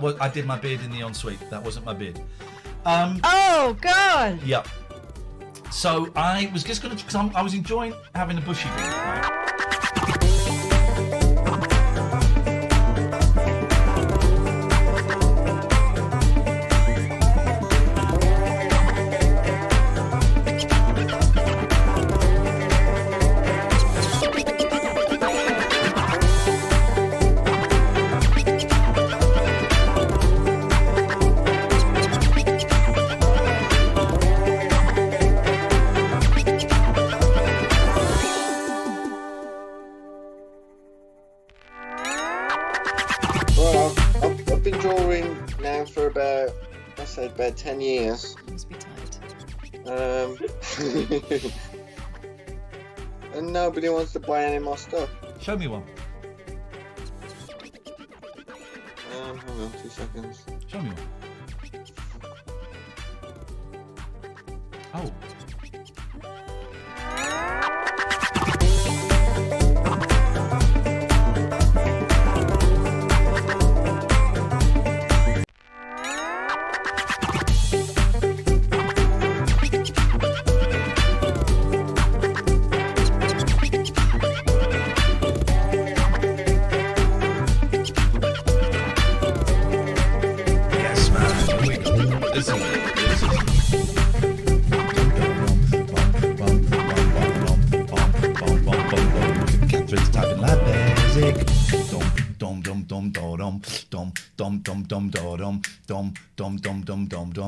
I did my beard in the ensuite. That wasn't my beard. Oh God! Yeah. So I was just going to, because I was enjoying having a bushy beard, right? About 10 years. You must be tired. And nobody wants to buy any more stuff. Show me one. Hang on 2 seconds. Show me one. Oh.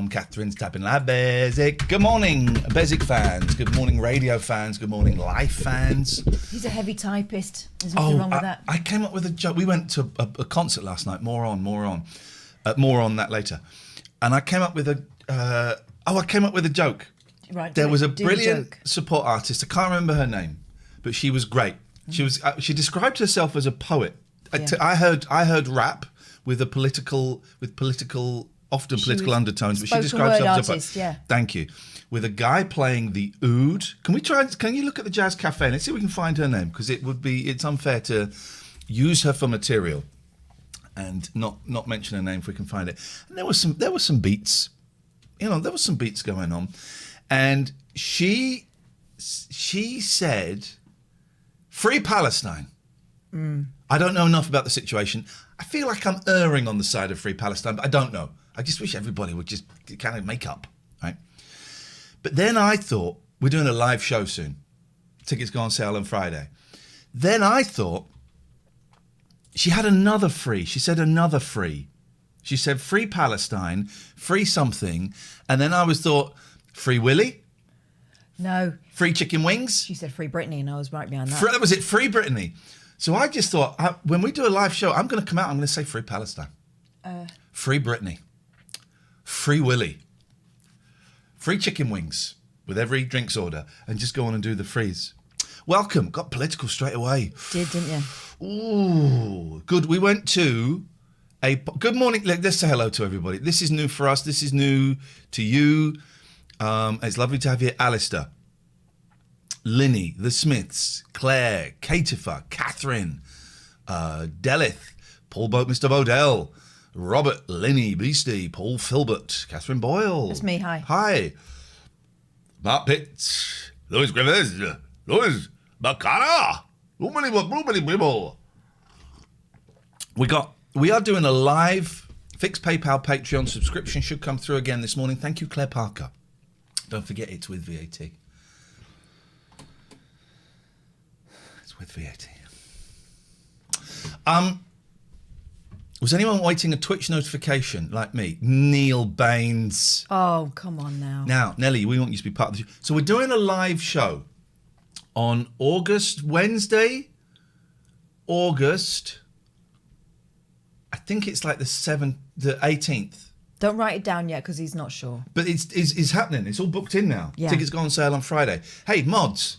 Catherine's tapping like Bezic. Good morning, Bezic fans. Good morning, radio fans. Good morning, life fans. He's a heavy typist. There's nothing wrong with that. I came up with a joke. We went to a concert last night. More on that later. And I came up with a joke. Right. There was a brilliant support artist. I can't remember her name, but she was great. She was. She described herself as a poet. Yeah. I heard rap with political undertones, but she describes herself as a poet. Yeah. Thank you. With a guy playing the oud. Can you look at the Jazz Cafe? Let's see if we can find her name, because it's unfair to use her for material and not mention her name if we can find it. And there were some beats. There was some beats going on. And she said, "Free Palestine." I don't know enough about the situation. I feel like I'm erring on the side of Free Palestine, but I don't know. I just wish everybody would just kind of make up, right? But then I thought, we're doing a live show soon. Tickets go on sale on Friday. Then I thought, she had another free. She said another free. She said Free Palestine, free something. And then I thought, Free Willy? No. Free chicken wings? She said Free Britney, and I was right behind that. That was it, Free Britney. So I just thought, when we do a live show, I'm going to come out, I'm going to say Free Palestine. Free Britney. Free Willy. Free chicken wings with every drinks order, and just go on and do the frees. Welcome. Got political straight away. Didn't you? Ooh, good. We went to a... Good morning. Let's say hello to everybody. This is new for us. This is new to you. It's lovely to have you, Alistair. Linny, The Smiths, Claire, Catifer, Catherine, Delith, Paul Mr. Bodell, Robert, Linny, Beastie, Paul Filbert, Catherine Boyle. That's me, hi. Hi. Mark Pitts, Louis Griffiths, Louis Bacana, Blueberry Blibble. We are doing a live fixed PayPal Patreon subscription, should come through again this morning. Thank you, Claire Parker. Don't forget it's with VAT. With VAT. Was anyone waiting a Twitch notification like me? Neil Baines. Oh, come on now. Now, Nelly, we want you to be part of the show. So we're doing a live show on Wednesday, August, I think it's like the 18th. Don't write it down yet, because he's not sure. But it's happening. It's all booked in now. Yeah. Tickets go on sale on Friday. Hey, mods,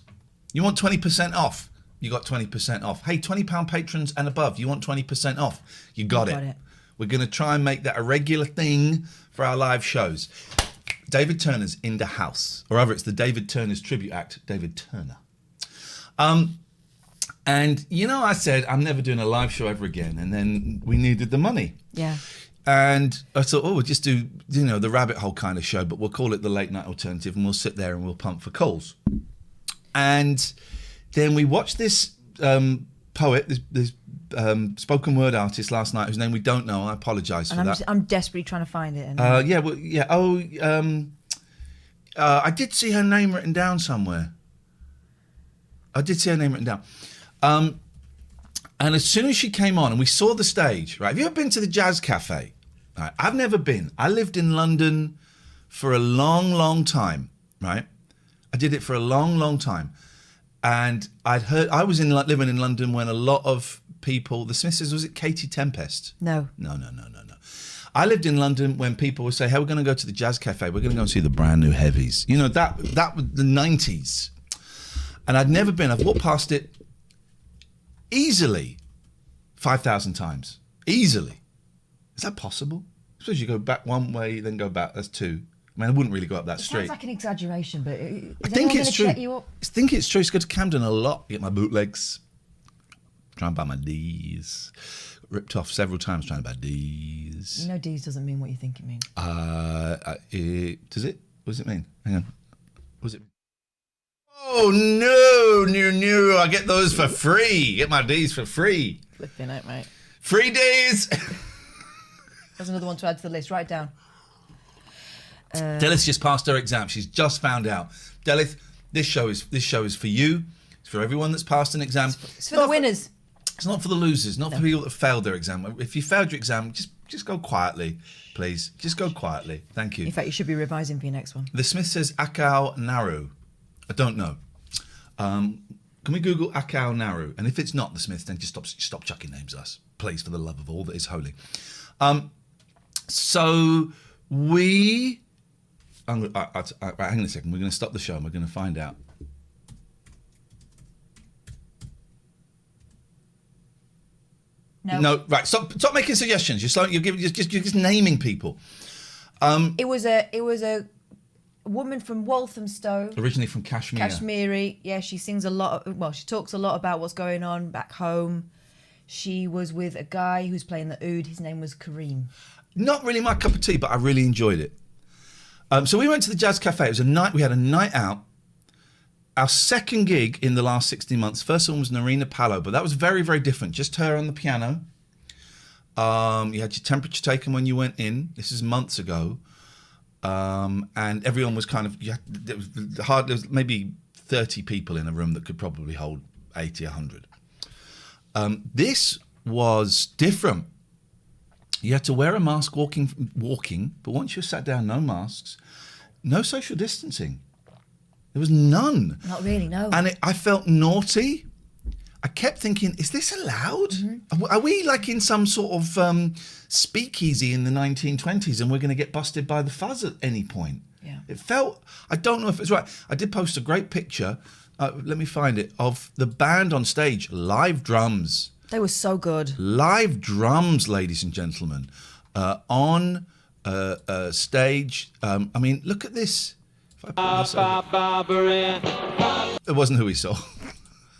you want 20% off? You got 20% off. Hey, £20 patrons and above, you want 20% off? You got it. We're going to try and make that a regular thing for our live shows. David Turner's in the house. Or rather, it's the David Turner's tribute act, David Turner. And, I said, I'm never doing a live show ever again. And then we needed the money. Yeah. And I thought, we'll just do, the rabbit hole kind of show, but we'll call it the late night alternative, and we'll sit there and we'll pump for coals. And then we watched this poet, this spoken word artist last night, whose name we don't know. I apologise for that. I'm desperately trying to find it. I did see her name written down somewhere. And as soon as she came on and we saw the stage, right? Have you ever been to the Jazz Cafe? Right, I've never been. I lived in London for a long, long time, right? I did it for a long, long time. And I was living in London when a lot of people, the Smiths, was it Katie Tempest? No. No. I lived in London when people would say, hey, we're going to go to the Jazz Cafe. We're going to go and see the brand new heavies. That was the 90s. And I'd never been. I've walked past it easily 5,000 times. Easily. Is that possible? I suppose you go back one way, then go back. That's two. I mean, I wouldn't really go up that street. Sounds like an exaggeration, but I think it's true. I think it's true. It's go to Camden a lot. Get my bootlegs. Try and buy my D's. Ripped off several times trying to buy D's. D's doesn't mean what you think it means. Does it? What does it mean? Hang on. What does it mean? Oh, no. I get those for free. Get my D's for free. Flipping out, mate. Free D's. There's another one to add to the list. Write it down. Delith just passed her exam. She's just found out. Delith, this show is for you. It's for everyone that's passed an exam. It's for the winners. It's not for the losers. Not for people that failed their exam. If you failed your exam, just go quietly, please. Just go quietly. Thank you. In fact, you should be revising for your next one. The Smith says Akau Naru. I don't know. Can we Google Akau Naru? And if it's not the Smiths, then just stop chucking names at us, please, for the love of all that is holy. So we. Hang on a second. We're going to stop the show and we're going to find out. No, right. Stop making suggestions. You're just naming people. It was a woman from Walthamstow, originally from Kashmir. Kashmiri. Yeah, she sings a lot. She talks a lot about what's going on back home. She was with a guy who's playing the oud. His name was Kareem. Not really my cup of tea, but I really enjoyed it. So we went to the Jazz Cafe. It was a night. We had a night out. Our second gig in the last 16 months. First one was Narina Palo, but that was very, very different. Just her on the piano. You had your temperature taken when you went in. This is months ago. And everyone was kind of, there was maybe 30 people in a room that could probably hold 80, 100. This was different. You had to wear a mask walking, but once you sat down, no masks, no social distancing. There was none. Not really, no. And I felt naughty. I kept thinking, is this allowed? Mm-hmm. Are we like in some sort of speakeasy in the 1920s and we're going to get busted by the fuzz at any point? Yeah. It felt, I don't know if it's right. I did post a great picture, let me find it, of the band on stage, live drums. They were so good. Live drums, ladies and gentlemen, on stage. I mean, look at this. If I put this it wasn't who we saw.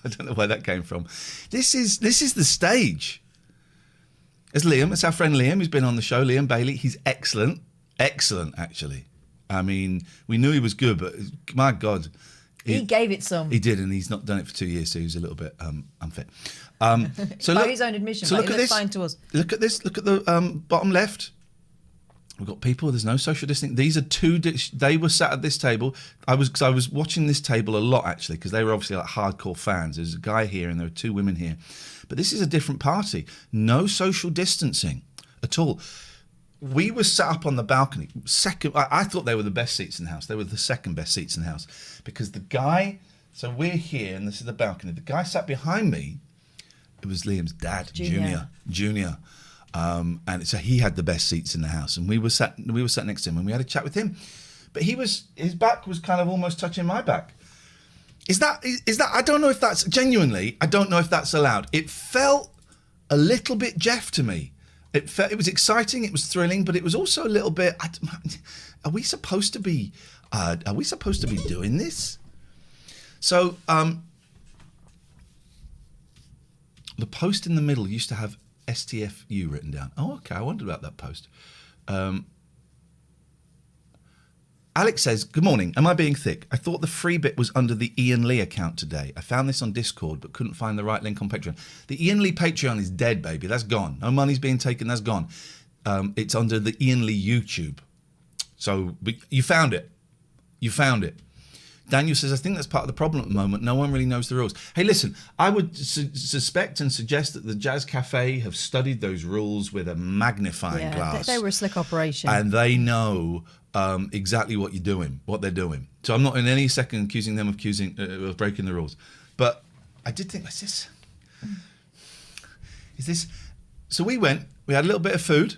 I don't know where that came from. This is the stage. It's Liam. It's our friend Liam, who's been on the show. Liam Bailey. He's excellent. Excellent, actually. I mean, we knew he was good, but my God. He gave it some. He did, and he's not done it for 2 years, so he was a little bit unfit. So by his own admission, so look at this. Fine to us. Look at this. Look at the bottom left. We've got people. There's no social distancing. These are two. They were sat at this table. I was watching this table a lot actually because they were obviously like hardcore fans. There's a guy here and there are two women here, but this is a different party. No social distancing at all. We were sat up on the balcony. I thought they were the best seats in the house. They were the second best seats in the house because the guy. So we're here and this is the balcony. The guy sat behind me. It was Liam's dad, Junior. And so he had the best seats in the house, and we were sat next to him, and we had a chat with him. But his back was kind of almost touching my back. Is that? I don't know if that's genuinely. I don't know if that's allowed. It felt a little bit Jeff to me. It was exciting. It was thrilling, but it was also a little bit. Are we supposed to be? Are we supposed to be doing this? So the post in the middle used to have STFU written down. Oh, okay. I wondered about that post. Alex says, good morning. Am I being thick? I thought the free bit was under the Iain Lee account today. I found this on Discord, but couldn't find the right link on Patreon. The Iain Lee Patreon is dead, baby. That's gone. No money's being taken. That's gone. It's under the Iain Lee YouTube. So but you found it. You found it. Daniel says, I think that's part of the problem at the moment. No one really knows the rules. Hey, listen, I would suspect and suggest that the Jazz Cafe have studied those rules with a magnifying glass. They were a slick operation. And they know exactly what you're doing, what they're doing. So I'm not in any second accusing them of breaking the rules. But I did think, is this? So we went, we had a little bit of food,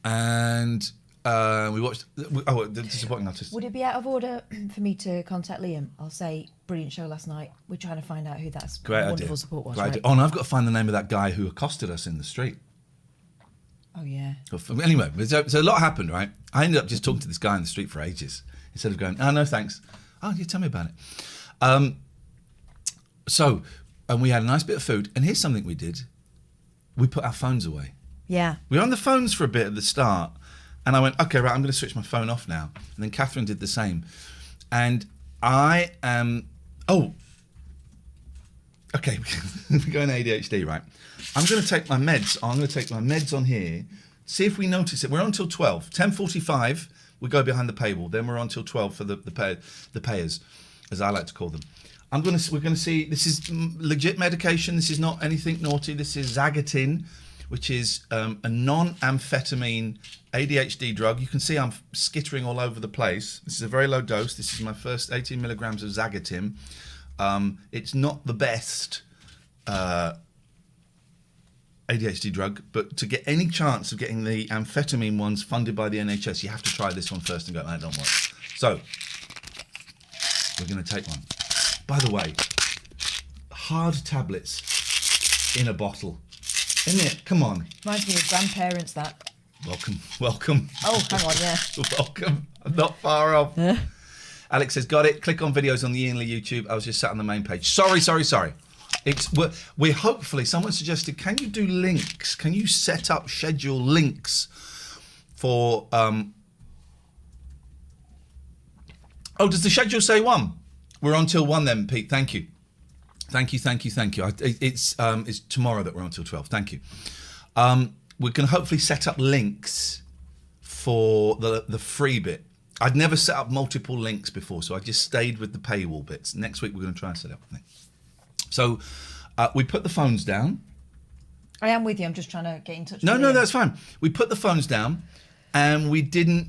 and we watched. The Disappointing Artist. Would it be out of order for me to contact Liam? I'll say, brilliant show last night. We're trying to find out who that wonderful support was. Right? Oh, and I've got to find the name of that guy who accosted us in the street. Oh, yeah. Anyway, so a lot happened, right? I ended up just talking to this guy in the street for ages. Instead of going, oh, no, thanks. Oh, you tell me about it. And we had a nice bit of food. And here's something we did. We put our phones away. Yeah. We were on the phones for a bit at the start. And I went, okay, right, I'm going to switch my phone off now. And then Catherine did the same. And I am... Oh. Okay, we're going ADHD, right? I'm going to take my meds. I'm going to take my meds on here. See if we notice it. We're on till 12. 10:45, we go behind the paywall. Then we're on till 12 for the payers, as I like to call them. We're going to see. This is legit medication. This is not anything naughty. This is Zagotin, which is a non-amphetamine ADHD drug. You can see I'm skittering all over the place. This is a very low dose. This is my first 18 milligrams of Zagotin. It's not the best ADHD drug, but to get any chance of getting the amphetamine ones funded by the NHS, you have to try this one first and go, that don't work. So, we're going to take one. By the way, hard tablets in a bottle. Isn't it? Come on. Reminds me of grandparents, that. Welcome. Oh, hang on, yeah. Welcome. I'm not far off. Alex says, got it. Click on videos on the Iain Lee YouTube. I was just sat on the main page. Sorry. We're hopefully, someone suggested, can you do links? Can you schedule links for... Oh, does the schedule say 1? We're on till 1 then, Pete. Thank you. It's tomorrow that we're on till 12. Thank you. We can hopefully set up links for the free bit. I'd never set up multiple links before, so I just stayed with the paywall bits. Next week, we're going to try and set up a thing. So we put the phones down. I am with you. I'm just trying to get in touch with No, Liam. that's fine. We put the phones down and we didn't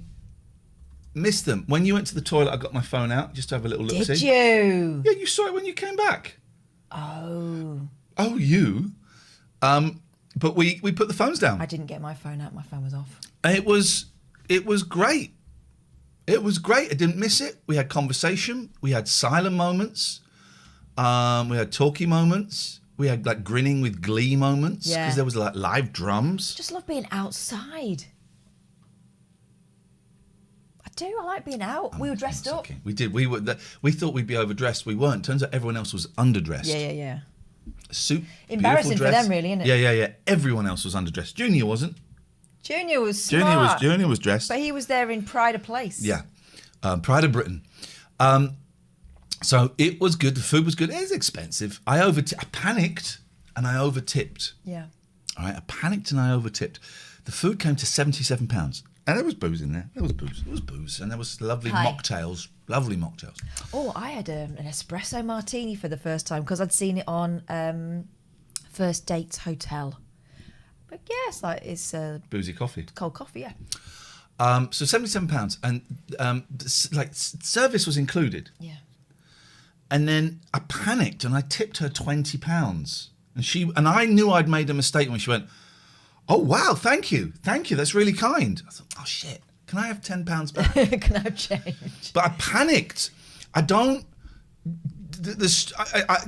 miss them. When you went to the toilet, I got my phone out just to have a little look-see. Did you? Yeah, you saw it when you came back. Oh. Oh, you? But we put the phones down. I didn't get my phone out. My phone was off. It was great. It was great. I didn't miss it. We had conversation. We had silent moments. We had talky moments. We had like grinning with glee moments because there was like live drums. Just love being outside. I do. I like being out. We were dressed up. Okay. We did. We thought we'd be overdressed. We weren't. Turns out everyone else was underdressed. Yeah. Suit. Embarrassing for them, really, isn't it? Yeah. Everyone else was underdressed. Junior wasn't. Junior was smart. Junior was dressed. But he was there in pride of place. Yeah. Pride of Britain. So it was good. The food was good. It was expensive. I panicked and I overtipped. Yeah. All right. I panicked and I overtipped. The food came to £77. And there was booze in there. There was booze. And there was lovely mocktails. Lovely mocktails. Oh, I had an espresso martini for the first time because I'd seen it on First Dates Hotel. But yes, it's boozy coffee. Cold coffee, yeah. So £77, and service was included. Yeah. And then I panicked and I tipped her £20, and I knew I'd made a mistake when she went, "Oh wow, thank you, that's really kind." I thought, "Oh shit, can I have £10 back?" Can I have change? But I panicked. I don't.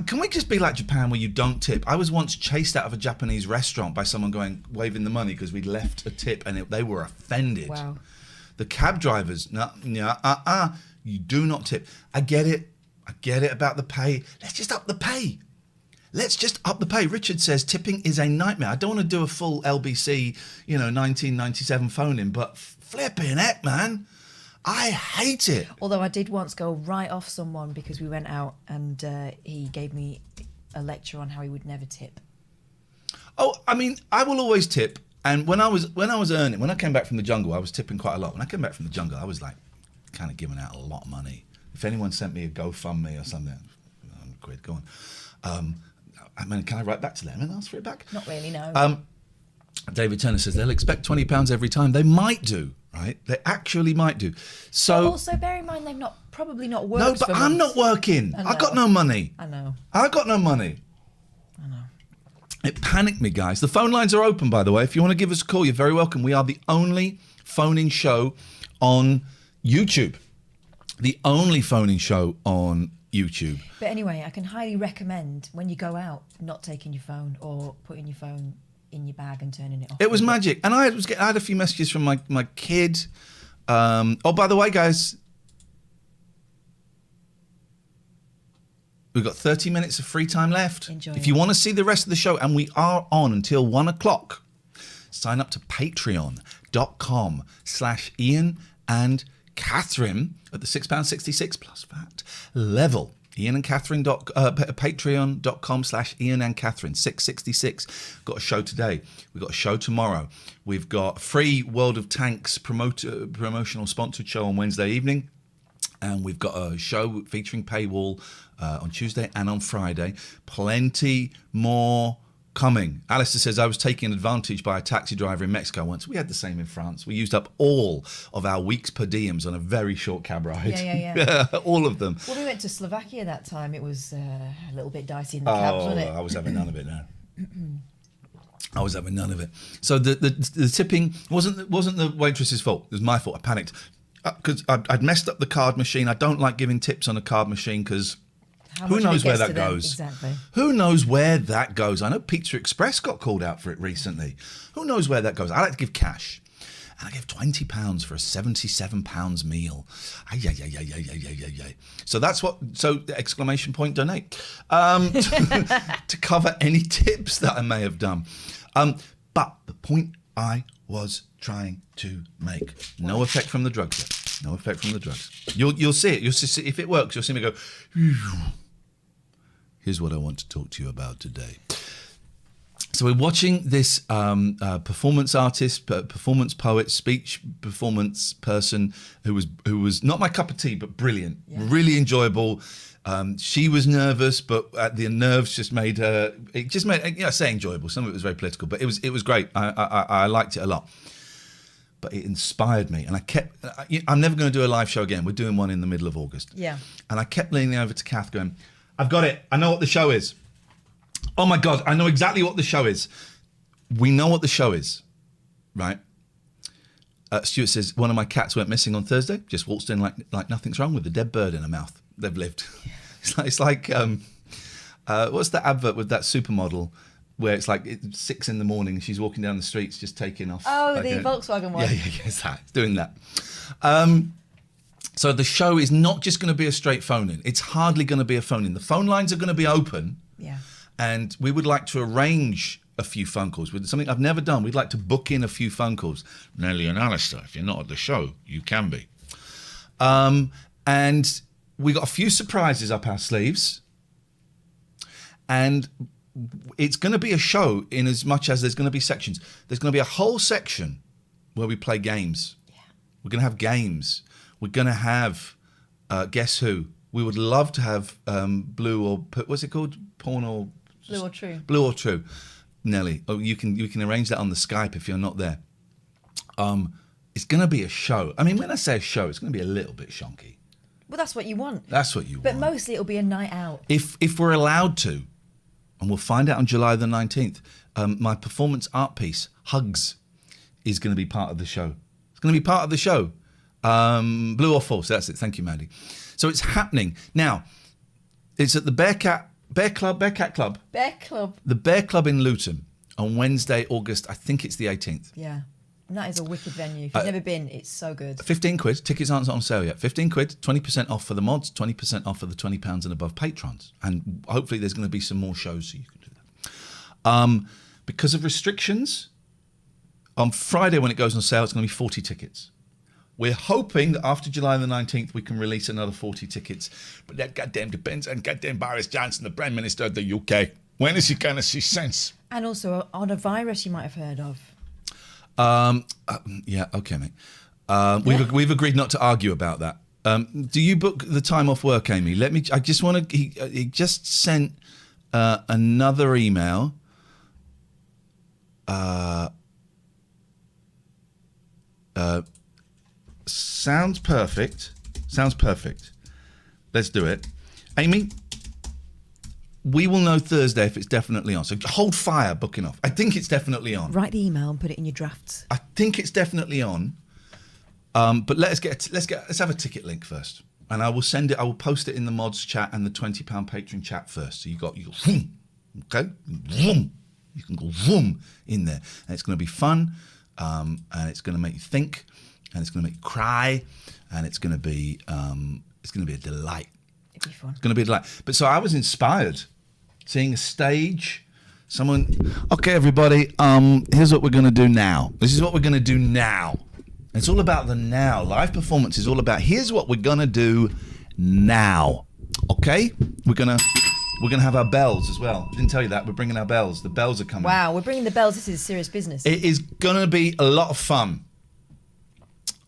Can we just be like Japan where you don't tip? I was once chased out of a Japanese restaurant by someone waving the money because we'd left a tip and they were offended. Wow. The cab drivers, you do not tip. I get it about the pay. Let's just up the pay. Let's just up the pay. Richard says tipping is a nightmare. I don't want to do a full LBC, 1997 phone-in, but flipping heck, man. I hate it. Although I did once go right off someone because we went out and he gave me a lecture on how he would never tip. Oh, I mean, I will always tip. And when I came back from the jungle, I was tipping quite a lot. When I came back from the jungle, I was like kind of giving out a lot of money. If anyone sent me a GoFundMe or something, £100, go on. I mean, can I write back to them and ask for it back? Not really, no. David Turner says they'll expect £20 every time. They might do, right? They actually might do. So but also bear in mind they've probably not worked. No, but for I'm months. not working. I got no money. I know. I got no money. I know. It panicked me, guys. The phone lines are open, by the way. If you want to give us a call, you're very welcome. We are the only phone-in show on YouTube. The only phone-in show on YouTube. But anyway, I can highly recommend when you go out, not taking your phone or putting your phone in your bag and turning it off. It was magic. And I had a few messages from my kid. Oh, by the way, guys, we've got 30 minutes of free time left. Enjoy if you want to see the rest of the show, and we are on until 1 o'clock, sign up to patreon.com/Iain and Catherine at the £6.66 plus VAT level. Iain and Catherine patreon.com/Iain and Catherine 666. Got a show today. We've got a show tomorrow. We've got a free World of Tanks promotional sponsored show on Wednesday evening. And we've got a show featuring paywall on Tuesday and on Friday. Plenty more coming. Alistair says, I was taken advantage by a taxi driver in Mexico once. We had the same in France. We used up all of our week's per diems on a very short cab ride. Yeah. All of them. Well, we went to Slovakia that time. It was a little bit dicey in the cabs, wasn't it? I was having none of it now. I was having none of it. So the tipping wasn't the waitress's fault. It was my fault. I panicked. Because I'd messed up the card machine. I don't like giving tips on a card machine because who knows where that goes? Exactly. Who knows where that goes? I know Pizza Express got called out for it recently. Who knows where that goes? I like to give cash. And I gave £20 for a £77 meal. So that's what, exclamation point donate. To cover any tips that I may have done. But the point I was trying to make, no effect from the drugs yet. No effect from the drugs. You'll see it. You'll see if it works. You'll see me go, here's what I want to talk to you about today. So we're watching this performance artist, performance poet, speech performance person who was not my cup of tea, but brilliant, really enjoyable. She was nervous, but the nerves just made her. It just made, I say enjoyable. Some of it was very political, but it was great. I liked it a lot. But it inspired me, and I'm never going to do a live show again. We're doing one in the middle of August. Yeah. And I kept leaning over to Kath, going, "I've got it. I know what the show is. Oh my God, I know exactly what the show is. We know what the show is, right?" Stuart says, one of my cats went missing on Thursday. Just waltzed in like nothing's wrong with a dead bird in her mouth. They've lived. It's like what's that advert with that supermodel where it's like it's 6 a.m. and she's walking down the streets just taking off. Oh, the Volkswagen one. Yeah, it's that. It's doing that. So the show is not just going to be a straight phone-in. It's hardly going to be a phone-in. The phone lines are going to be open. Yeah. And we would like to arrange a few phone calls with something I've never done. We'd like to book in a few phone calls. Nelly and Alistair, if you're not at the show, you can be. And we got a few surprises up our sleeves. And it's going to be a show in as much as there's going to be sections. There's going to be a whole section where we play games. Yeah. We're going to have games. We're going to have Guess Who. We would love to have Blue or what's it called? Porn or Blue or True. Blue or True. Nelly, you can arrange that on the Skype if you're not there. It's going to be a show. I mean, when I say a show, it's going to be a little bit shonky. Well, that's what you want. That's what you want. But mostly it'll be a night out. If we're allowed to, and we'll find out on July the 19th, my performance art piece, Hugs, is going to be part of the show. It's going to be part of the show. Blue or False, that's it. Thank you, Mandy. So it's happening. Now, it's at the Bearcat Club. Bear Club. The Bear Club in Luton on Wednesday, August, I think it's the 18th. Yeah. And that is a wicked venue. If you've never been, it's so good. 15 quid. Tickets aren't on sale yet. 15 quid, 20% off for the mods, 20% off for the £20 and above patrons. And hopefully there's going to be some more shows so you can do that. Because of restrictions, on Friday when it goes on sale, it's going to be 40 tickets. We're hoping that after July the 19th, we can release another 40 tickets. But that goddamn depends on goddamn Boris Johnson, the Prime Minister of the UK. When is he going to see sense? And also on a virus you might have heard of. Yeah, okay, mate. We've agreed not to argue about that. Do you book the time off work, Amy? I just want to. He just sent another email. Sounds perfect. Let's do it, Amy. We will know Thursday if it's definitely on. So hold fire, booking off. I think it's definitely on. Write the email and put it in your drafts. I think it's definitely on. But let's have a ticket link first, and I will send it. I will post it in the mods chat and the £20 patron chat first. So you go vroom, okay, vroom. You can go vroom in there, and it's going to be fun, and it's going to make you think, and it's going to make you cry, and it's going to be a delight. It'd be fun. It's going to be a delight. But so I was inspired. Seeing a stage, okay, everybody, here's what we're going to do now. This is what we're going to do now. It's all about the now. Live performance is all about, here's what we're going to do now. Okay? We're going to have our bells as well. I didn't tell you that. We're bringing our bells. The bells are coming. Wow, we're bringing the bells. This is serious business. It is going to be a lot of fun.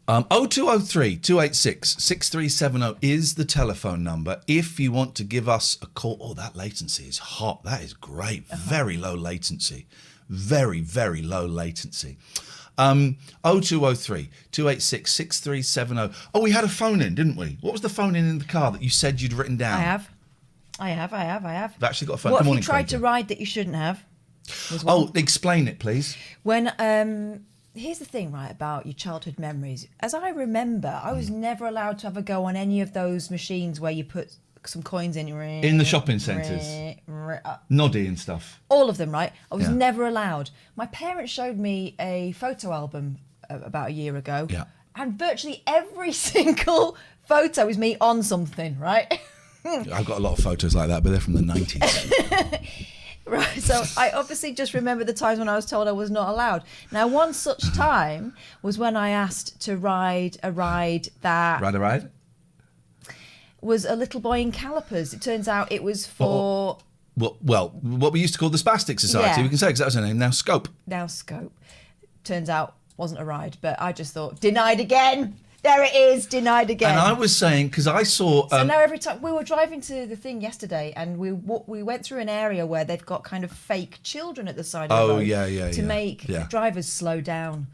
0203 286 6370 is the telephone number if you want to give us a call. Oh, that latency is hot. That is great. Very low latency. Very, very low latency. 0203 286 6370. Oh, we had a phone in, didn't we? What was the phone in the car that you said you'd written down? I have. I've actually got a phone. What Good have morning, you tried Craig. to ride that you shouldn't have? Oh, explain it, please. When here's the thing, right, about your childhood memories. As I remember, I was never allowed to have a go on any of those machines where you put some coins in the shopping centres. Noddy and stuff. All of them, right? I was never allowed. My parents showed me a photo album about a year ago. Yeah. And virtually every single photo is me on something, right? I've got a lot of photos like that, but they're from the 90s. Right, so I obviously just remember the times when I was told I was not allowed. Now, one such time was when I asked to ride a ride that... Ride a ride? Was a little boy in calipers. It turns out it was for... Well, what we used to call the Spastic Society, we can say, because that was her name, now Scope. Now Scope. Turns out wasn't a ride, but I just thought, denied again. There it is, denied again. And I was saying, because I saw... So now every time... We were driving to the thing yesterday, and we went through an area where they've got kind of fake children at the side of the road to make drivers slow down.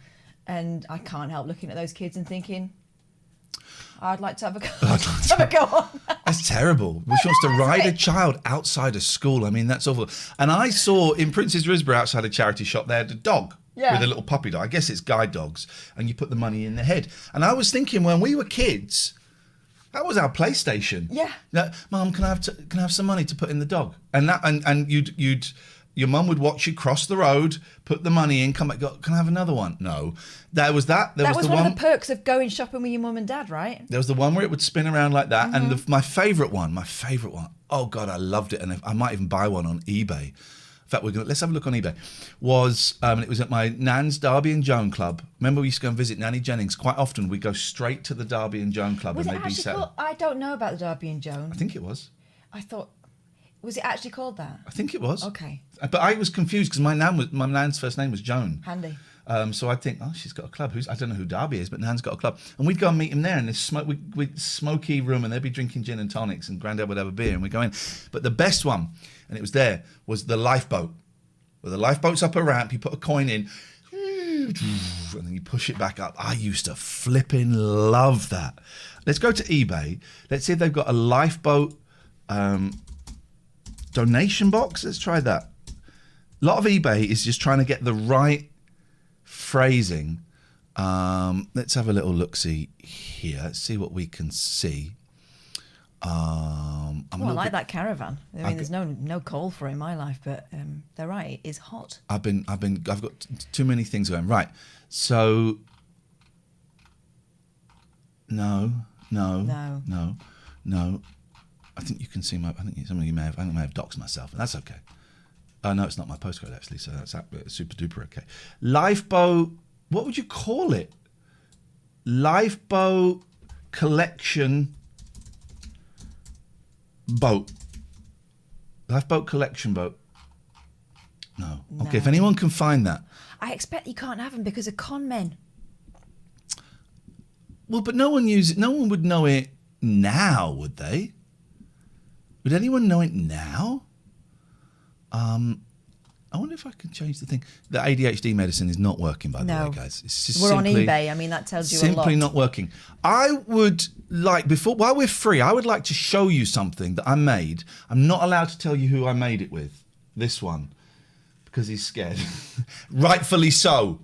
And I can't help looking at those kids and thinking, I'd like to have a go, have a go on. That's terrible. She wants to ride a child outside of school. I mean, that's awful. And I saw in Prince's Risborough, outside a charity shop, they had a dog. Yeah. With a little puppy dog. I guess it's guide dogs. And you put the money in the head. And I was thinking, when we were kids, that was our PlayStation. Yeah. Mum, can I have some money to put in the dog? And your mum would watch you cross the road, put the money in, come back, go, can I have another one? No. There was that. That was one of the perks of going shopping with your mum and dad, right? There was the one where it would spin around like that. Mm-hmm. And my favourite one, oh God, I loved it. And I might even buy one on eBay. In fact, let's have a look on eBay. It was at my Nan's Derby and Joan Club. Remember, we used to go and visit Nanny Jennings quite often. We'd go straight to the Derby and Joan Club. Was it actually called? I don't know about the Derby and Joan. I think it was. I thought, was it actually called that? I think it was. Okay. But I was confused because my Nan's first name was Joan. Handy. So I'd think, oh, she's got a club. I don't know who Derby is, but Nan's got a club. And we'd go and meet him there in this smoky room, and they'd be drinking gin and tonics, and Grandad would have a beer, and we'd go in. But the best one, and it was the lifeboat. Where the lifeboat's up a ramp, you put a coin in, and then you push it back up. I used to flipping love that. Let's go to eBay. Let's see if they've got a lifeboat donation box. Let's try that. A lot of eBay is just trying to get the right phrasing. Let's have a little look-see here. Let's see what we can see. I like that caravan. I mean, there's no coal for it in my life, but they're right. It is hot. I've got too many things going. Right. So, no. I think you can see I think I may have doxed myself. That's okay. No, it's not my postcode actually, so that's super duper okay. Lifeboat, what would you call it? Lifeboat collection boat. Lifeboat collection boat. No. Okay, if anyone can find that. I expect you can't have them because of con men. Well, but no one would know it now, would they? Would anyone know it now? I wonder if I can change the thing. The ADHD medicine is not working, by the way, guys. It's just We're on eBay. I mean, that tells you a lot. Simply not working. I would like, while we're free, I would like to show you something that I made. I'm not allowed to tell you who I made it with. This one. Because he's scared. Rightfully so.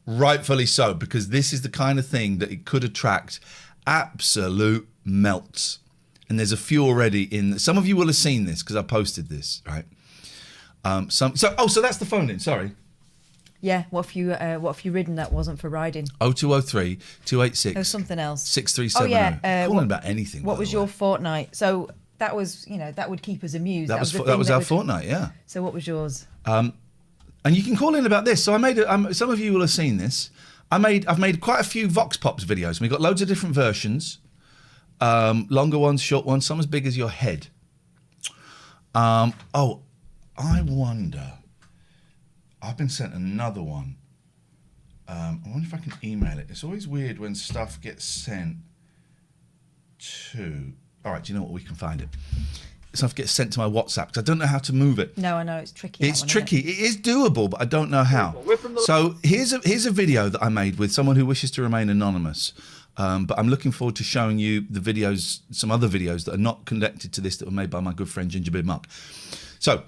Rightfully so. Because this is the kind of thing that it could attract absolute melts. And there's a few already in. Some of you will have seen this because I posted this, right? So that's the phone in. Sorry. Yeah. What if you ridden that wasn't for riding? 0203 286. There was something else. 6370. Oh yeah. Calling about anything. What was your fortnight? So that was, that would keep us amused. That was our fortnight. Yeah. So what was yours? And you can call in about this. So I made it. Some of you will have seen this. I've made quite a few Vox Pops videos. And we've got loads of different versions. Longer ones, short ones, some as big as your head. I wonder. I've been sent another one. I wonder if I can email it. It's always weird when stuff gets sent to. All right, do you know what? We can find it. Stuff gets sent to my WhatsApp because I don't know how to move it. No, I know it's tricky. It's tricky. It is doable, but I don't know how. So here's a video that I made with someone who wishes to remain anonymous. But I'm looking forward to showing you the videos, some other videos that are not connected to this that were made by my good friend Gingerbeard Mark. So,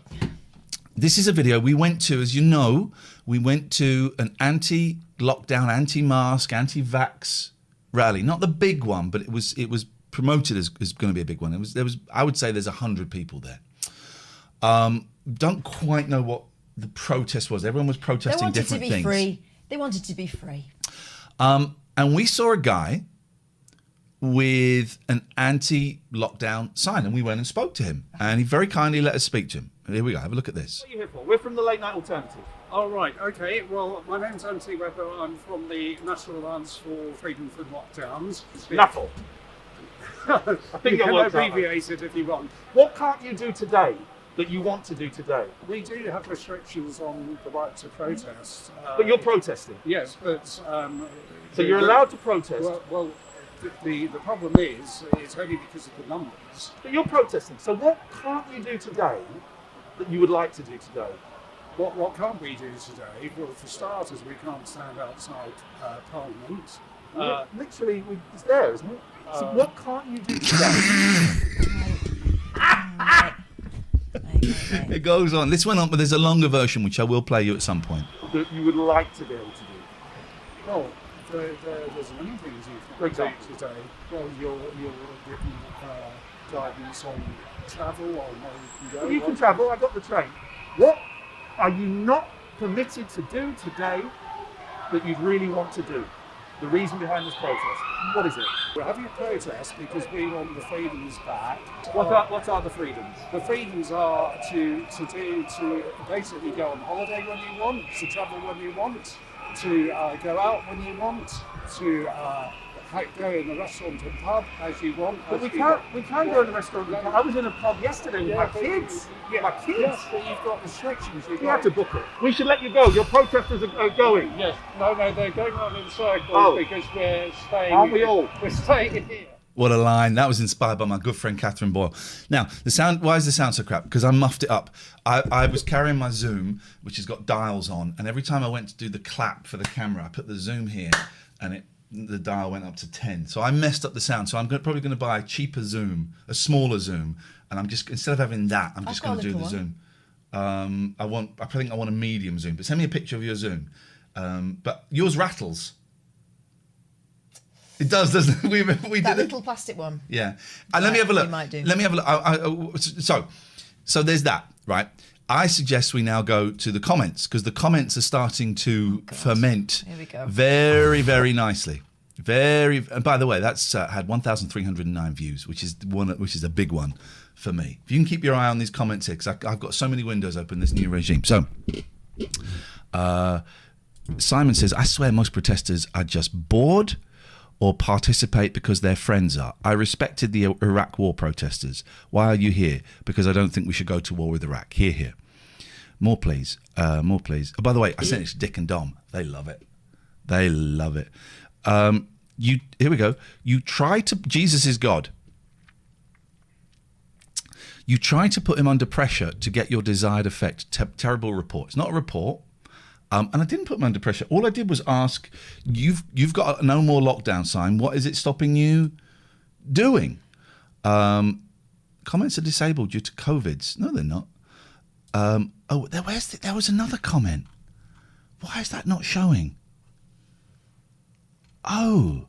this is a video we went to, as you know, we went to an anti-lockdown, anti-mask, anti-vax rally. Not the big one, but it was promoted as going to be a big one. I would say there's 100 people there. Don't quite know what the protest was. Everyone was protesting different things. They wanted to be free. And we saw a guy with an anti-lockdown sign, and we went and spoke to him. And he very kindly let us speak to him. Here we go. Have a look at this. What are you here for? We're from the Late Night Alternative. Oh, right. OK. Well, my name's Anthony Webber. I'm from the National Alliance for Freedom from Lockdowns. NAFL. I think you can abbreviate it if you want. What can't you do today that you want to do today? We do have restrictions on the right to protest. But you're protesting? Yes, but... so you're allowed to protest? Well, the problem is, it's only because of the numbers. But you're protesting. So what can't you do today that you would like to do today? What can't we do today? Well, for starters, we can't stand outside Parliament. Literally, it's there, isn't it? So what can't you do today? It goes on. This went on, but there's a longer version which I will play you at some point. That you would like to be able to do? Well, there's many things you can do today. Well, you're given guidance on travel, on where you can go. Well, you can travel. I got the train. What are you not permitted to do today that you'd really want to do? The reason behind this protest. What is it? We're having a protest because we want the freedoms back. What are the freedoms? The freedoms are to basically go on holiday when you want, to travel when you want, to go out when you want, to go in the restaurant and pub as you want. But we can't go in the restaurant and pub. I was in a pub yesterday with my kids. My kids. Yes, but you've got restrictions. You have to book it. We should let you go. Your protesters are going. Yes. No, they're going on in circles because we're staying. Aren't we all? We're staying here. What a line. That was inspired by my good friend Catherine Boyle. Now, the sound. Why is the sound so crap? Because I muffed it up. I was carrying my Zoom, which has got dials on, and every time I went to do the clap for the camera, I put the Zoom here, and the dial went up to 10. So I messed up the sound. So I'm probably going to buy a cheaper Zoom, a smaller Zoom, and I'm just, instead of having that, I'm just going to do the Zoom. I think I want a medium Zoom, but send me a picture of your Zoom. But yours rattles. It does, doesn't it? We that did little plastic one. Yeah. And let me have a look. You might do. Let me have a look. So there's that, right? I suggest we now go to the comments, because the comments are starting to ferment. Here we go. Very, very nicely. And by the way, that's had 1,309 views, which is a big one for me. If you can keep your eye on these comments here, because I've got so many windows open this new regime. So, Simon says, I swear most protesters are just bored or participate because their friends are. I respected the Iraq war protesters. Why are you here? Because I don't think we should go to war with Iraq. Here. More please. More please. Oh, by the way, I sent it to Dick and Dom. They love it. Here we go. Jesus is God. You try to put him under pressure to get your desired effect. Terrible report. It's not a report. And I didn't put him under pressure. All I did was ask, you've got no more lockdown sign. What is it stopping you doing? Comments are disabled due to COVIDs. No, they're not. There was another comment. Why is that not showing? Oh.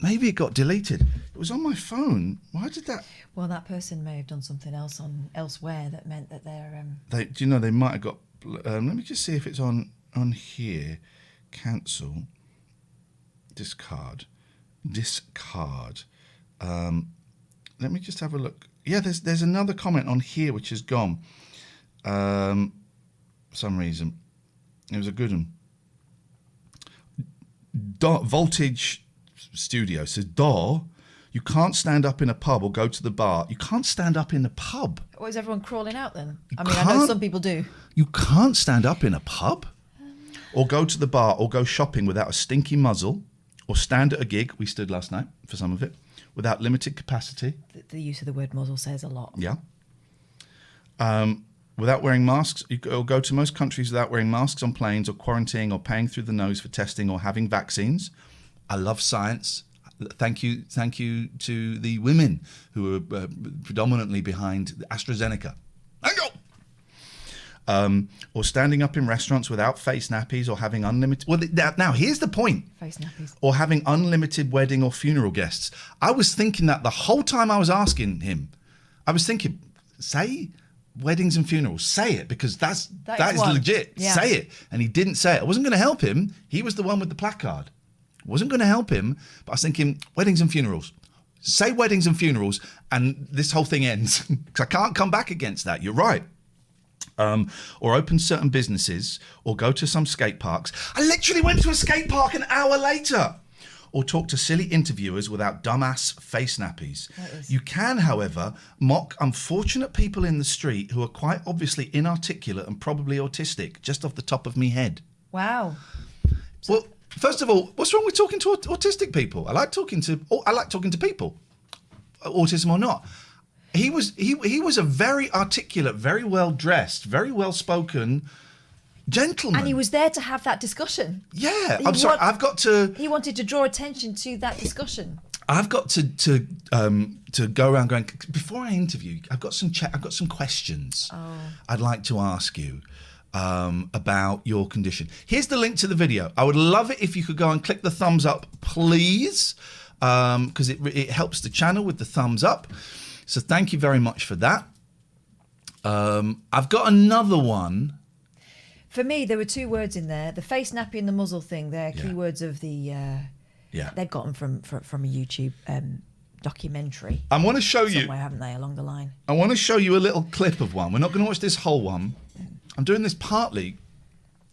Maybe it got deleted. It was on my phone. Why did that? Well, that person may have done something else elsewhere that meant that they're. Do you know they might have got? Let me just see if it's on here. Cancel. Discard. Let me just have a look. Yeah, there's another comment on here which is gone. For some reason, it was a good one. Voltage Studio says, you can't stand up in a pub or go to the bar. You can't stand up in a pub. Or is everyone crawling out then? I know some people do. You can't stand up in a pub or go to the bar or go shopping without a stinky muzzle or stand at a gig. We stood last night for some of it without limited capacity. The use of the word muzzle says a lot. Yeah. Without wearing masks, or go to most countries without wearing masks on planes or quarantining or paying through the nose for testing or having vaccines. I love science. Thank you to the women who are predominantly behind AstraZeneca. Or standing up in restaurants without face nappies or having unlimited... Well, now, here's the point. Face nappies. Or having unlimited wedding or funeral guests. I was thinking that the whole time I was asking him. I was thinking, say weddings and funerals. Say it, because that is legit. Yeah. Say it. And he didn't say it. I wasn't going to help him. He was the one with the placard. Wasn't going to help him, but I was thinking weddings and funerals. Say weddings and funerals, and this whole thing ends. Because I can't come back against that. You're right. Or open certain businesses, or go to some skate parks. I literally went to a skate park an hour later. Or talk to silly interviewers without dumbass face nappies. You can, however, mock unfortunate people in the street who are quite obviously inarticulate and probably autistic, just off the top of me head. Wow. Well, first of all, what's wrong with talking to autistic people? I like talking to people, autism or not. He was a very articulate, very well dressed, very well spoken gentleman, and he was there to have that discussion. Yeah, I'm sorry. He wanted to draw attention to that discussion. I've got to go around going, before I interview, I've got some questions I'd like to ask you. About your condition. Here's the link to the video. I would love it if you could go and click the thumbs up, please, because it helps the channel with the thumbs up. So thank you very much for that. I've got another one. For me, there were two words in there: the face nappy and the muzzle thing. They're keywords of the. They've got them from a YouTube documentary. I want to show you somewhere, haven't they, along the line? I want to show you a little clip of one. We're not going to watch this whole one. I'm doing this partly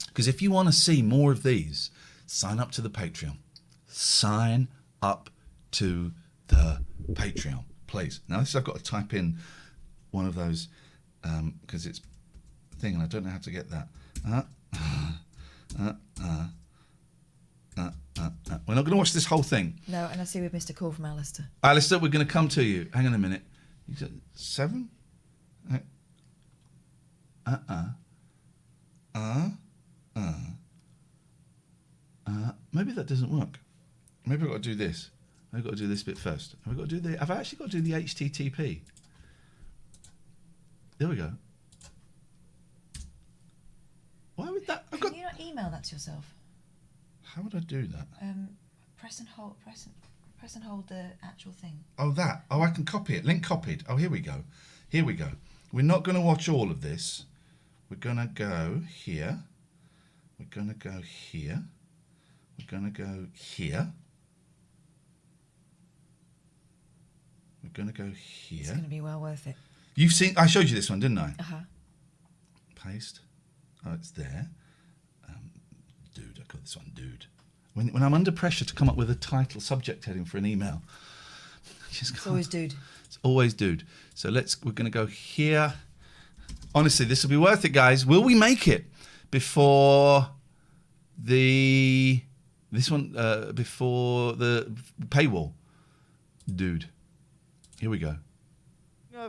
because if you want to see more of these, sign up to the Patreon. Sign up to the Patreon, please. Now, I've got to type in one of those because it's a thing and I don't know how to get that. We're not going to watch this whole thing. No, and I see we've missed a call from Alistair. Alistair, we're going to come to you. Hang on a minute. You said 7? Maybe that doesn't work. Maybe I've got to do this. I've got to do this bit first. I've actually got to do the HTTP. There we go. Why would that? Can you not email that to yourself? How would I do that? Press and hold the actual thing. Oh, that. Oh, I can copy it. Link copied. Oh, here we go. Here we go. We're not going to watch all of this. We're going to go here. We're going to go here. We're going to go here. We're going to go here. It's going to be well worth it. You've seen... I showed you this one, didn't I? Uh-huh. Paste. Oh, it's there. Dude, I call this one Dude. When I'm under pressure to come up with a title, subject heading for an email, It's always Dude. It's always Dude. So we're going to go here. Honestly, this will be worth it, guys. Will we make it before before the paywall? Dude. Here we go.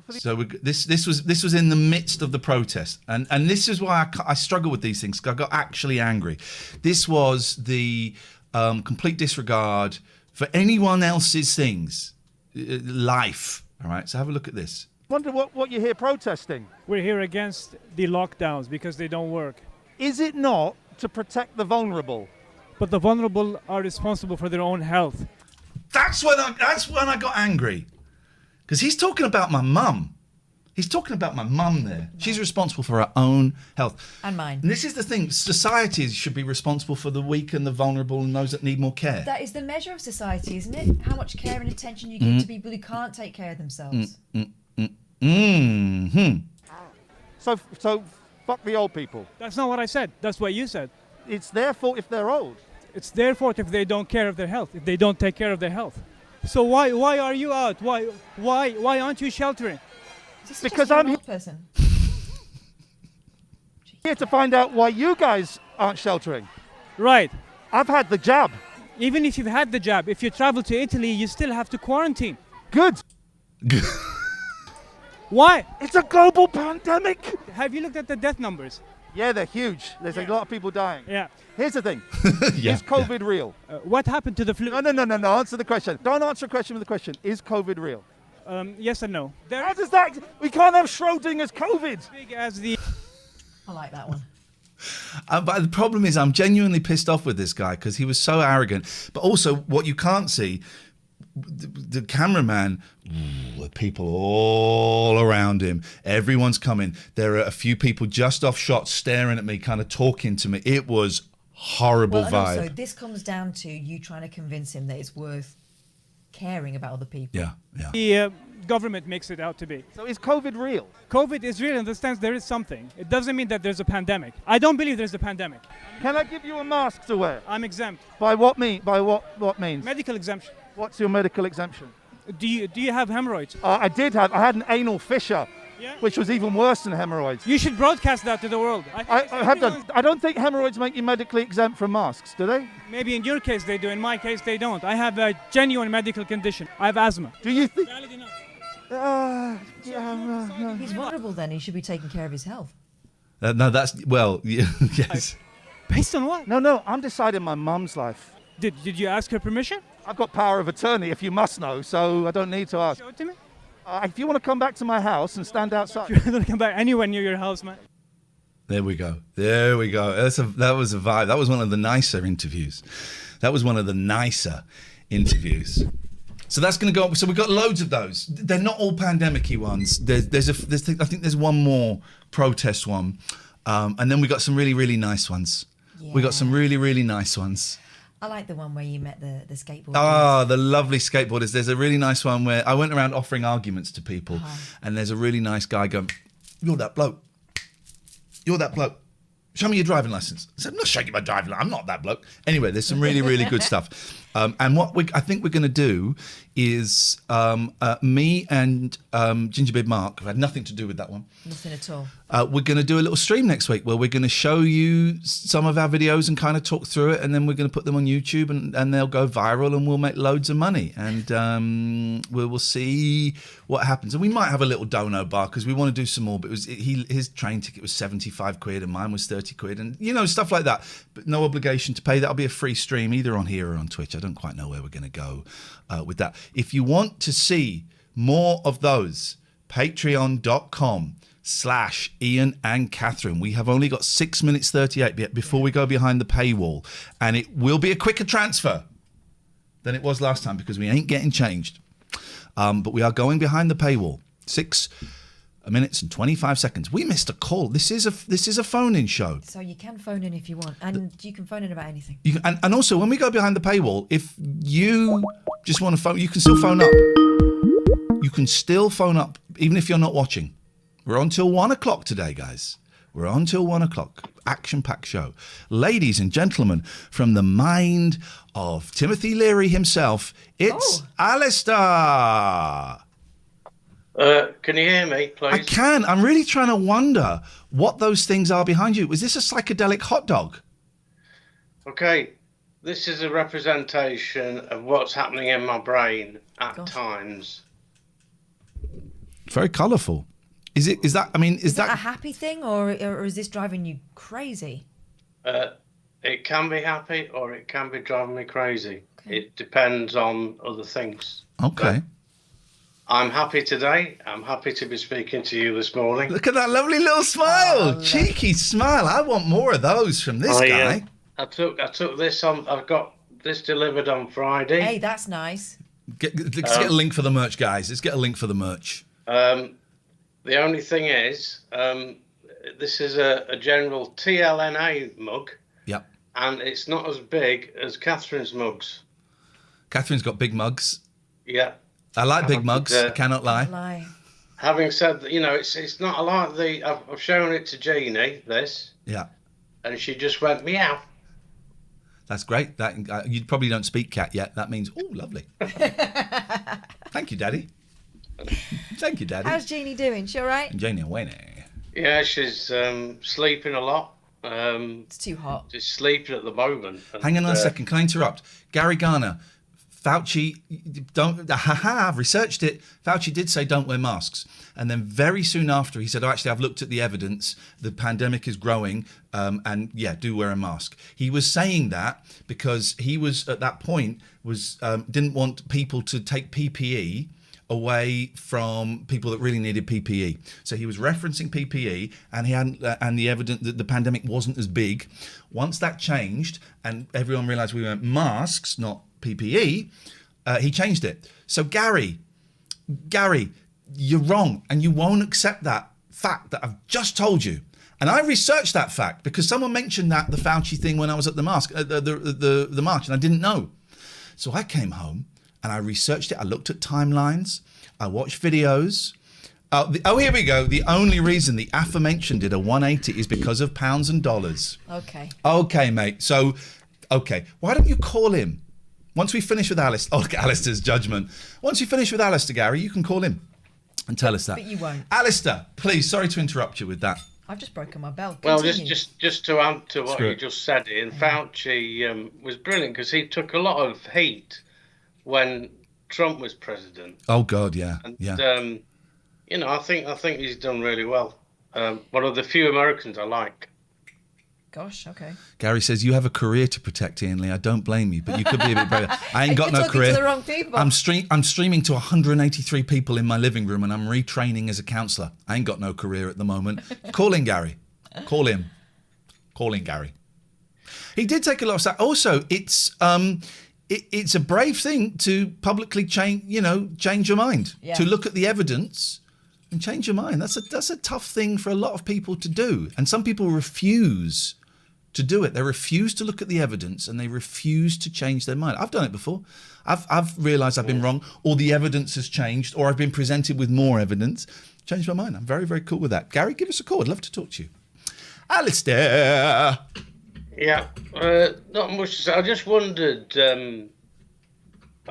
So this was in the midst of the protest, and this is why I struggle with these things, because I got actually angry. This was the complete disregard for anyone else's things, life. All right, so have a look at this. Wonder what you're here protesting. We're here against the lockdowns because they don't work. Is it not to protect the vulnerable? But the vulnerable are responsible for their own health. That's when I got angry. Because he's talking about my mum. He's talking about my mum there. She's responsible for her own health. And mine. And this is the thing. Societies should be responsible for the weak and the vulnerable and those that need more care. That is the measure of society, isn't it? How much care and attention you give to people who can't take care of themselves. So fuck the old people. That's not what I said. That's what you said. It's their fault if they're old. It's their fault if they don't care of their health, if they don't take care of their health. So why are you out? Why aren't you sheltering? Because I'm a person. here to find out why you guys aren't sheltering. Right. I've had the jab. Even if you've had the jab, if you travel to Italy, you still have to quarantine. Good. Why? It's a global pandemic. Have you looked at the death numbers? Yeah, they're huge. There's a lot of people dying. Yeah. Here's the thing. Is COVID real? What happened to the flu? No. Answer the question. Don't answer a question with a question. Is COVID real? Yes and no. How does that... We can't have Schrodinger's COVID. Big as the... I like that one. But the problem is I'm genuinely pissed off with this guy because he was so arrogant. But also what you can't see, the cameraman, with people all around him. Everyone's coming. There are a few people just off shot staring at me, kind of talking to me. It was horrible and vibe. also, this comes down to you trying to convince him that it's worth caring about other people. Yeah. The government makes it out to be. So is COVID real? COVID is real in the sense there is something. It doesn't mean that there's a pandemic. I don't believe there's a pandemic. Can I give you a mask to wear? I'm exempt. By what means? What means? Medical exemption. What's your medical exemption? Do you have hemorrhoids? I had an anal fissure, which was even worse than hemorrhoids. You should broadcast that to the world. I have done. I don't think hemorrhoids make you medically exempt from masks, do they? Maybe in your case they do. In my case they don't. I have a genuine medical condition. I have asthma. Do you think? Valid enough. He's vulnerable then. He should be taking care of his health. No, that's... Well, yes. Based on what? No. I'm deciding my mum's life. Did you ask her permission? I've got power of attorney, if you must know, so I don't need to ask. Show it to me. If you want to come back to my house and stand outside. You're not going to come back anywhere near your house, man. There we go. That was a vibe. That was one of the nicer interviews. So that's going to go up. So we've got loads of those. They're not all pandemic-y ones. I think there's one more protest one. And then we got some really, really nice ones. Yeah. We got some really, really nice ones. I like the one where you met the skateboarders. Ah, the lovely skateboarders. There's a really nice one where I went around offering arguments to people, and there's a really nice guy going, "You're that bloke. You're that bloke. Show me your driving license." I said, "I'm not showing you my driving license. I'm not that bloke." Anyway, there's some really, really good stuff. And what I think we're going to do is me and Gingerbeard Mark have had nothing to do with that one. Nothing at all. We're going to do a little stream next week where we're going to show you some of our videos and kind of talk through it, and then we're going to put them on YouTube and they'll go viral and we'll make loads of money, and we'll see what happens. And we might have a little dono bar because we want to do some more, but his train ticket was 75 quid and mine was 30 quid and stuff like that, but no obligation to pay. That'll be a free stream either on here or on Twitch. I don't quite know where we're going to go with that. If you want to see more of those, patreon.com/ANYTING. Iain and Catherine. We have only got 6 minutes 38 before we go behind the paywall. And it will be a quicker transfer than it was last time because we ain't getting changed. But we are going behind the paywall. 6 minutes and 25 seconds. We missed a call. This is a phone-in show. So you can phone in if you want. And you can phone in about anything. And also, when we go behind the paywall, if you just want to phone, you can still phone up. You can still phone up, even if you're not watching. We're on till 1 o'clock today, guys. We're on till 1 o'clock. Action-packed show. Ladies and gentlemen, from the mind of Timothy Leary himself, it's Alistair. Can you hear me, please? I can. I'm really trying to wonder what those things are behind you. Was this a psychedelic hot dog? Okay, this is a representation of what's happening in my brain at times. Very colourful. Is that a happy thing or is this driving you crazy? It can be happy or it can be driving me crazy. Okay. It depends on other things. Okay. But I'm happy today. I'm happy to be speaking to you this morning. Look at that lovely little smile. Cheeky smile. I want more of those from this guy. I took this on. I've got this delivered on Friday. Hey, that's nice. Let's get a link for the merch, guys. Let's get a link for the merch. The only thing is, this is a general TLNA mug. Yep. And it's not as big as Catherine's mugs. Catherine's got big mugs. Yeah. I like big mugs. I cannot lie. Having said that, it's not like I've shown it to Jeannie, this. Yeah. And she just went, meow. That's great. That you probably don't speak cat yet. That means, oh, lovely. Thank you, Daddy. Thank you, Daddy. How's Jeannie doing? She all right? Jeannie, Wayne. Yeah, she's sleeping a lot. It's too hot. She's sleeping at the moment. Hang on a second. Can I interrupt? Gary Garner, Fauci, I've researched it. Fauci did say don't wear masks. And then very soon after, he said, actually, I've looked at the evidence. The pandemic is growing. And yeah, do wear a mask. He was saying that because he was, at that point, didn't want people to take PPE away from people that really needed PPE. So he was referencing PPE and and the evidence that the pandemic wasn't as big. Once that changed and everyone realized we meant masks, not PPE, he changed it. So Gary, you're wrong and you won't accept that fact that I've just told you. And I researched that fact because someone mentioned the Fauci thing when I was at the march and I didn't know. So I came home and I researched it. I looked at timelines. I watched videos. Here we go. The only reason the aforementioned did a 180 is because of pounds and dollars. Okay. Okay, mate. So, okay. Why don't you call him? Once we finish with Alistair. Oh, look at Alistair's judgment. Once you finish with Alistair, Gary, you can call him and tell us that. But you won't. Alistair, please, sorry to interrupt you with that. I've just broken my bell. Well, just to add to what you just said, Ian, Fauci was brilliant because he took a lot of heat when Trump was president. Oh God, yeah, and, yeah. I think he's done really well. One of the few Americans I like. Gosh, okay. Gary says you have a career to protect, Iain Lee. I don't blame you, but you could be a bit braver. I ain't got no career. To the wrong people. I'm streaming to 183 people in my living room, and I'm retraining as a counsellor. I ain't got no career at the moment. Call in Gary. Call him. Call in Gary. He did take a lot of stuff. Also, it's a brave thing to publicly change your mind. Yeah. To look at the evidence and change your mind. That's a tough thing for a lot of people to do, and some people refuse to do it. They refuse to look at the evidence and they refuse to change their mind. I've done it before. I've realised I've been wrong, or the evidence has changed, or I've been presented with more evidence. Changed my mind. I'm very, very cool with that. Gary, give us a call. I'd love to talk to you. Alistair. Yeah, not much to say. I just wondered, I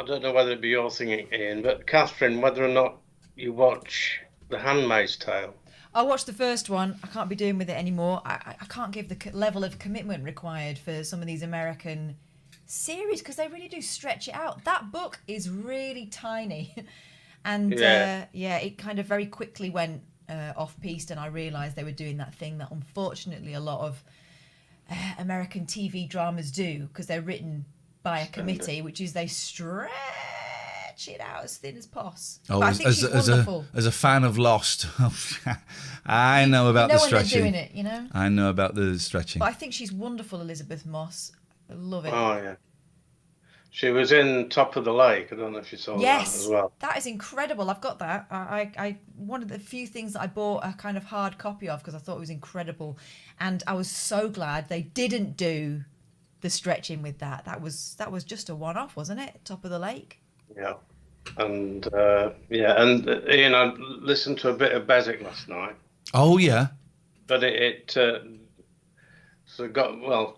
don't know whether it'd be your thing, Ian, but Catherine, whether or not you watch The Handmaid's Tale. I watched the first one. I can't be doing with it anymore. I can't give the level of commitment required for some of these American series because they really do stretch it out. That book is really tiny. And it kind of very quickly went off-piste, and I realised they were doing that thing that unfortunately a lot of American TV dramas do because they're written by a committee, which is they stretch stretch it out as thin as pos. Oh, but I think she's wonderful. As a fan of Lost, I know about the stretching. When they're doing it, I know about the stretching. But I think she's wonderful, Elizabeth Moss. I love it. Oh, yeah. She was in Top of the Lake. I don't know if you saw that as well. That is incredible. I've got that. I one of the few things that I bought a kind of hard copy of because I thought it was incredible. And I was so glad they didn't do the stretching with that. That was just a one-off, wasn't it? Top of the Lake. Yeah. And Iain, I listened to a bit of Bezic last night. Oh yeah. But it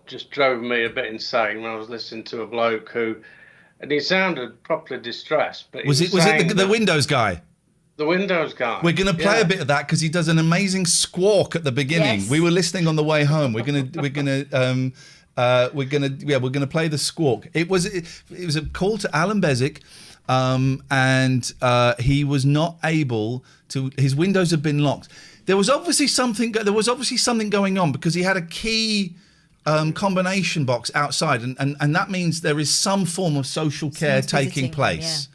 just drove me a bit insane when I was listening to a bloke and he sounded properly distressed. But was it the Windows guy? The Windows guy. We're going to play a bit of that because he does an amazing squawk at the beginning. Yes. We were listening on the way home. We're gonna play the squawk. It was a call to Alan Bezic, and he was not able to. His windows had been locked. There was obviously something going on because he had a key combination box outside, and that means there is some form of social care taking place.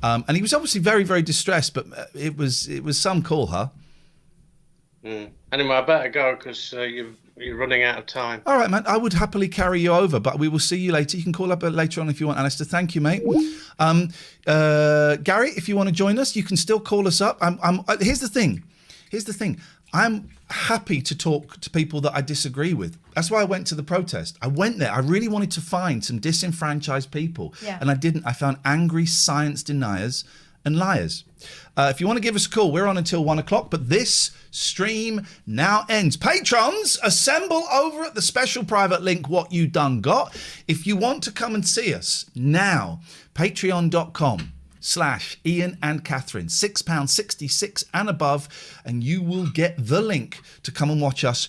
Yeah. And he was obviously very, very distressed, but it was some call, huh? Anyway, I better go because you're running out of time. All right, man. I would happily carry you over, but we will see you later. You can call up later on if you want, Alistair. Thank you, mate. Gary, if you want to join us, you can still call us up. Here's the thing. I'm happy to talk to people that I disagree with. That's why I went to the protest. I went there. I really wanted to find some disenfranchised people. Yeah. And I didn't. I found angry science deniers and liars. If you want to give us a call, we're on until 1 o'clock, but this stream now ends. Patrons, assemble over at the special private link, What You Done Got. If you want to come and see us now, patreon.com/Iain and Catherine, £6.66 and above, and you will get the link to come and watch us